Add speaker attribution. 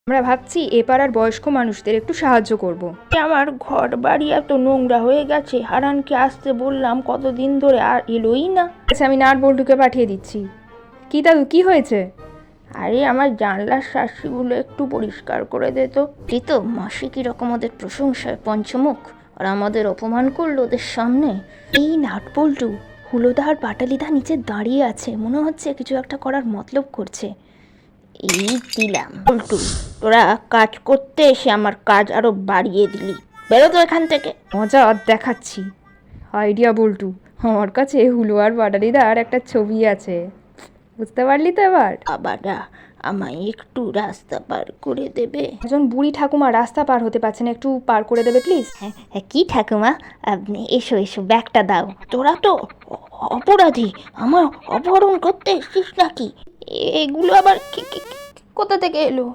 Speaker 1: আমরা ভাবছি এ পাড়ার বয়স্ক মানুষদের একটু সাহায্য করব।
Speaker 2: আমার ঘর বাড়ি এত নোংরা হয়ে গেছে, হারানকে আসতে বললাম কতদিন ধরে, আর এলোই না।
Speaker 1: আচ্ছা, আমি নাট বল্টুকে পাঠিয়ে দিচ্ছি। কি দাদু, কি হয়েছে?
Speaker 2: আরে আমার জানলার শাসিগুলো একটু পরিষ্কার করে দে তো।
Speaker 3: এই তো মাসি কিরকম ওদের প্রশংসায় পঞ্চমুখ, আর আমাদের অপমান করলো ওদের সামনে। এই নাটবল্টু, হুলোদা আর পাটালিদা নিচে দাঁড়িয়ে আছে, মনে হচ্ছে কিছু একটা করার মতলব করছে।
Speaker 2: এই দিলাম পল্টু, তোরা কাজ করতে এসে আমার কাজ আরো বাড়িয়ে দিলি, বেরো তো এখান থেকে।
Speaker 1: মজা দেখাচ্ছি। আইডিয়া বল্টু, আমার কাছে হুলো আর পাটালিদার একটা ছবি আছে, বুঝতে পারলি তো এবার?
Speaker 2: বাবারা, আমায় একটু রাস্তা পার করে দেবে?
Speaker 1: একজন বুড়ি ঠাকুমা রাস্তা পার হতে পারছেন, একটু পার করে দেবে প্লিজ?
Speaker 3: হ্যাঁ কি ঠাকুমা, আপনি এসো এসো, ব্যাগটা দাও।
Speaker 2: তোরা তো অপরাধী, আমার অপহরণ করতে এসছিস নাকি? এগুলো আবার কোথা থেকে এলো?